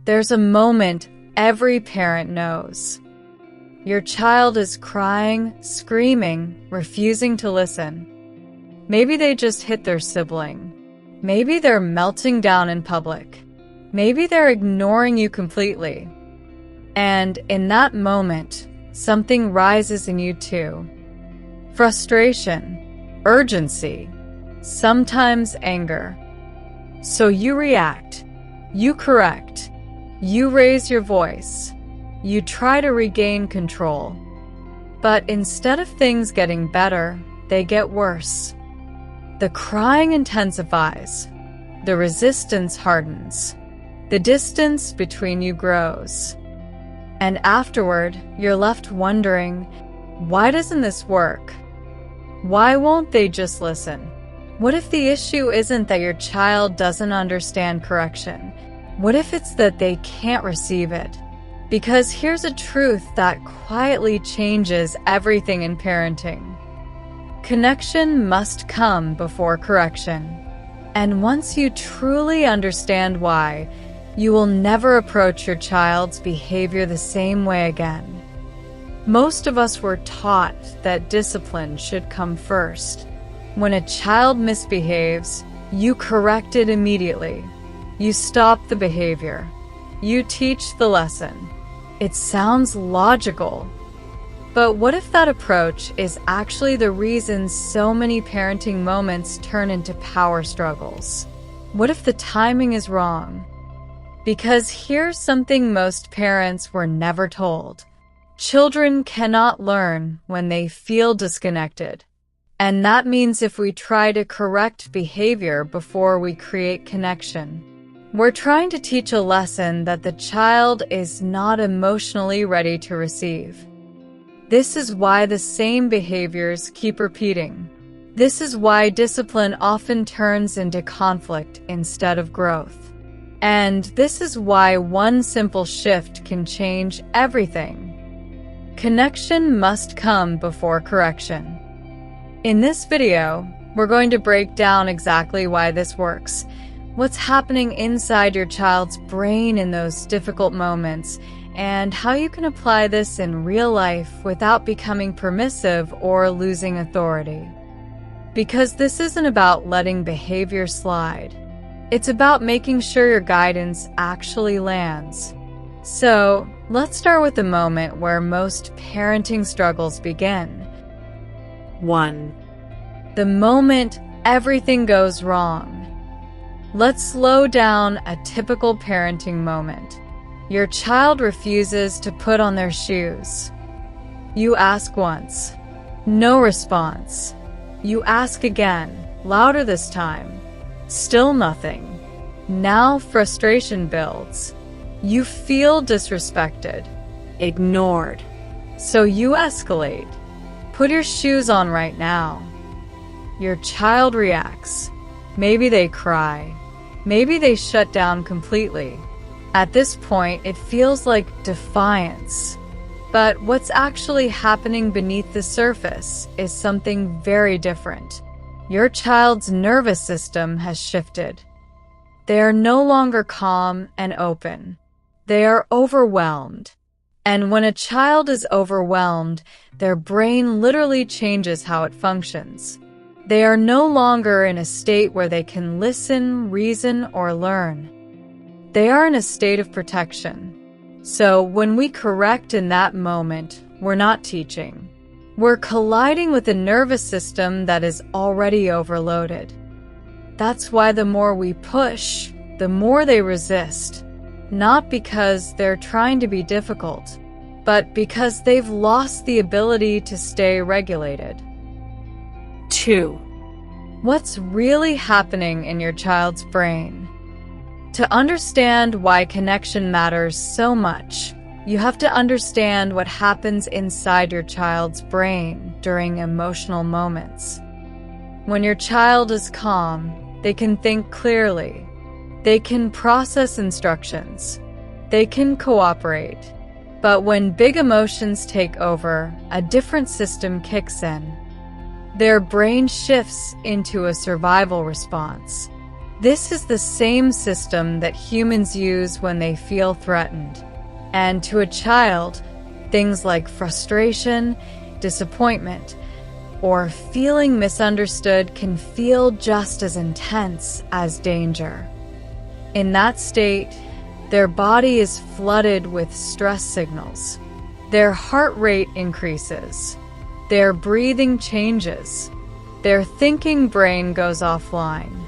There's a moment every parent knows. Your child is crying, screaming, refusing to listen. Maybe they just hit their sibling. Maybe they're melting down in public. Maybe they're ignoring you completely. And in that moment, something rises in you too. Frustration, urgency, sometimes anger. So you react, you correct, you raise your voice, you try to regain control. But instead of things getting better, they get worse. The crying intensifies, the resistance hardens, the distance between you grows. And afterward, you're left wondering, why doesn't this work? Why won't they just listen? What if the issue isn't that your child doesn't understand correction? What if it's that they can't receive it? Because here's a truth that quietly changes everything in parenting. Connection must come before correction. And once you truly understand why, you will never approach your child's behavior the same way again. Most of us were taught that discipline should come first. When a child misbehaves, you correct it immediately. You stop the behavior. You teach the lesson. It sounds logical. But what if that approach is actually the reason so many parenting moments turn into power struggles? What if the timing is wrong? Because here's something most parents were never told. Children cannot learn when they feel disconnected. And that means if we try to correct behavior before we create connection, we're trying to teach a lesson that the child is not emotionally ready to receive. This is why the same behaviors keep repeating. This is why discipline often turns into conflict instead of growth. And this is why one simple shift can change everything. Connection must come before correction. In this video, we're going to break down exactly why this works, what's happening inside your child's brain in those difficult moments, and how you can apply this in real life without becoming permissive or losing authority. Because this isn't about letting behavior slide. It's about making sure your guidance actually lands. So, let's start with the moment where most parenting struggles begin. 1. The moment everything goes wrong. Let's slow down a typical parenting moment. Your child refuses to put on their shoes. You ask once. No response. You ask again, louder this time. Still nothing. Now frustration builds. You feel disrespected, ignored. So you escalate. Put your shoes on right now. Your child reacts. Maybe they cry. Maybe they shut down completely. At this point, it feels like defiance. But what's actually happening beneath the surface is something very different. Your child's nervous system has shifted. They are no longer calm and open. They are overwhelmed. And when a child is overwhelmed, their brain literally changes how it functions. They are no longer in a state where they can listen, reason, or learn. They are in a state of protection. So when we correct in that moment, we're not teaching. We're colliding with a nervous system that is already overloaded. That's why the more we push, the more they resist. Not because they're trying to be difficult, but because they've lost the ability to stay regulated. 2. What's really happening in your child's brain? To understand why connection matters so much, you have to understand what happens inside your child's brain during emotional moments. When your child is calm, they can think clearly. They can process instructions. They can cooperate. But when big emotions take over, a different system kicks in. Their brain shifts into a survival response. This is the same system that humans use when they feel threatened. And to a child, things like frustration, disappointment, or feeling misunderstood can feel just as intense as danger. In that state, their body is flooded with stress signals. Their heart rate increases. Their breathing changes. Their thinking brain goes offline.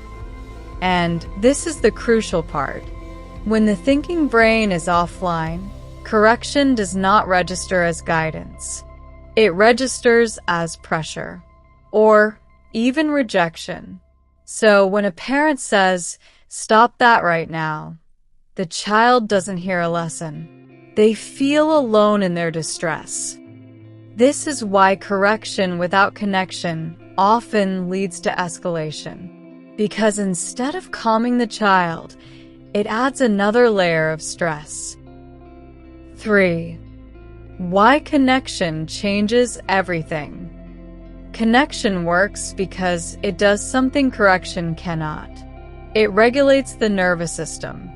And this is the crucial part. When the thinking brain is offline, correction does not register as guidance. It registers as pressure, or even rejection. So when a parent says, "Stop that right now," the child doesn't hear a lesson. They feel alone in their distress. This is why correction without connection often leads to escalation. Because instead of calming the child, it adds another layer of stress. 3. Why connection changes everything. Connection works because it does something correction cannot. It regulates the nervous system.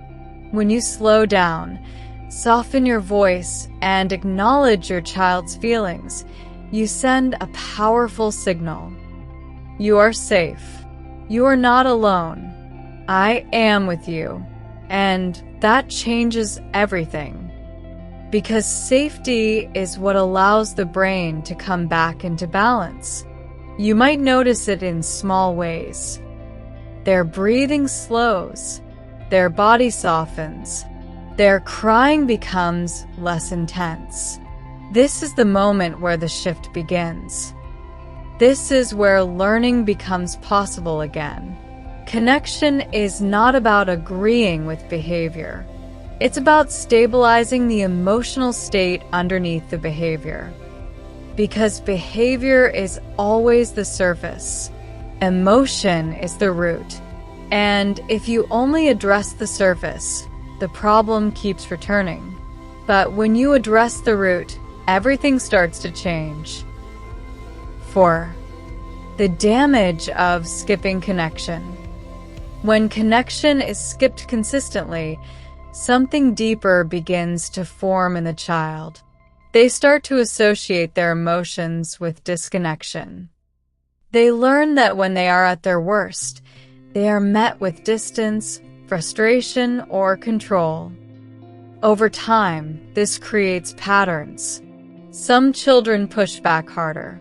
When you slow down, soften your voice, and acknowledge your child's feelings, you send a powerful signal. You are safe. You are not alone. I am with you. And that changes everything. Because safety is what allows the brain to come back into balance. You might notice it in small ways. Their breathing slows. Their body softens. Their crying becomes less intense. This is the moment where the shift begins. This is where learning becomes possible again. Connection is not about agreeing with behavior. It's about stabilizing the emotional state underneath the behavior. Because behavior is always the surface. Emotion is the root. And if you only address the surface, the problem keeps returning. But when you address the root, everything starts to change. 4. The damage of skipping connection. When connection is skipped consistently, something deeper begins to form in the child. They start to associate their emotions with disconnection. They learn that when they are at their worst, they are met with distance, frustration, or control. Over time, this creates patterns. Some children push back harder.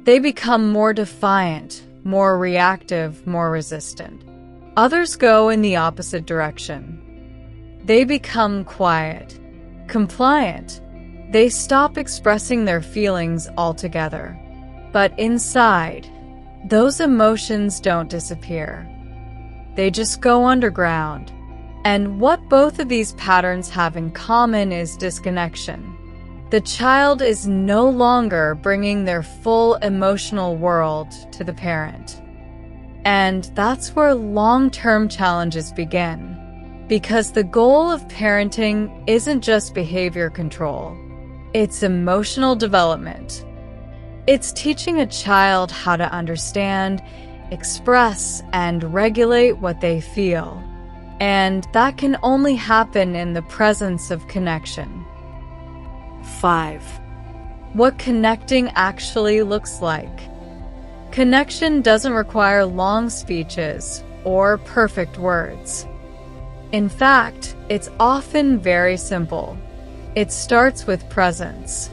They become more defiant, more reactive, more resistant. Others go in the opposite direction. They become quiet, compliant. They stop expressing their feelings altogether. But inside, those emotions don't disappear. They just go underground. And what both of these patterns have in common is disconnection. The child is no longer bringing their full emotional world to the parent. And that's where long-term challenges begin. Because the goal of parenting isn't just behavior control. It's emotional development. It's teaching a child how to understand, express, and regulate what they feel. And that can only happen in the presence of connection. 5. What connecting actually looks like. Connection doesn't require long speeches or perfect words. In fact, it's often very simple. It starts with presence.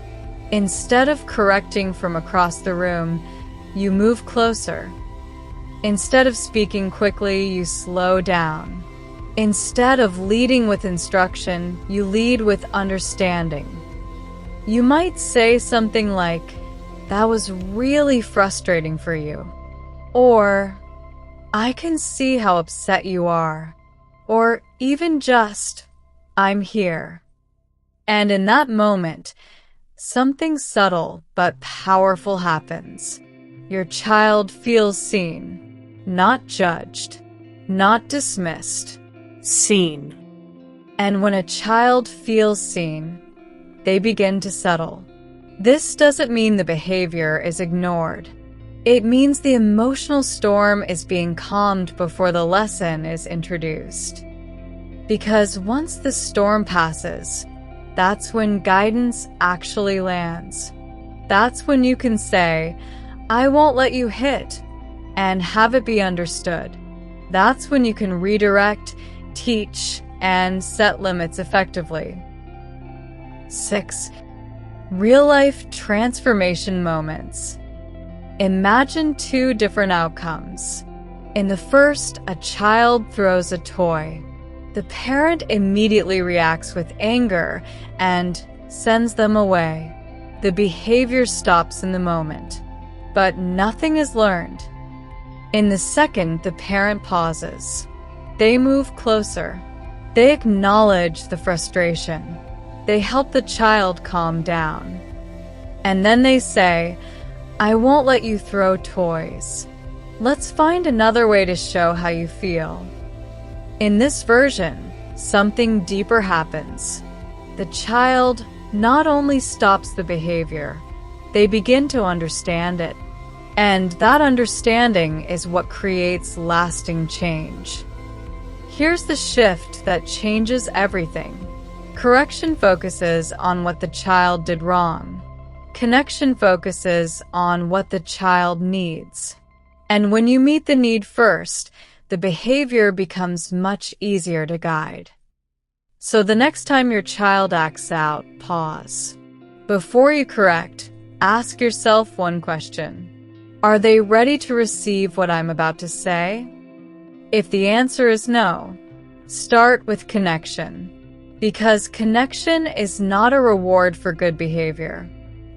Instead of correcting from across the room, you move closer. Instead of speaking quickly, you slow down. Instead of leading with instruction, you lead with understanding. You might say something like, "That was really frustrating for you," or "I can see how upset you are," or even just, "I'm here." And in that moment, something subtle but powerful happens. Your child feels seen, not judged, not dismissed, seen. And when a child feels seen, they begin to settle. This doesn't mean the behavior is ignored. It means the emotional storm is being calmed before the lesson is introduced. Because once the storm passes, that's when guidance actually lands. That's when you can say, "I won't let you hit," and have it be understood. That's when you can redirect, teach, and set limits effectively. 6. Real-life transformation moments. Imagine two different outcomes. In the first, a child throws a toy. The parent immediately reacts with anger and sends them away. The behavior stops in the moment, but nothing is learned. In the second, the parent pauses. They move closer. They acknowledge the frustration. They help the child calm down. And then they say, "I won't let you throw toys. Let's find another way to show how you feel." In this version, something deeper happens. The child not only stops the behavior, they begin to understand it. And that understanding is what creates lasting change. Here's the shift that changes everything. Correction focuses on what the child did wrong. Connection focuses on what the child needs. And when you meet the need first, the behavior becomes much easier to guide. So the next time your child acts out, pause. Before you correct, ask yourself one question. Are they ready to receive what I'm about to say? If the answer is no, start with connection. Because connection is not a reward for good behavior.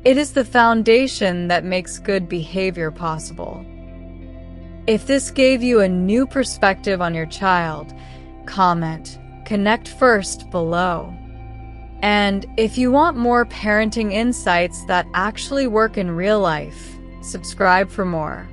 It is the foundation that makes good behavior possible. If this gave you a new perspective on your child, comment, "Connect first" below. And if you want more parenting insights that actually work in real life, subscribe for more.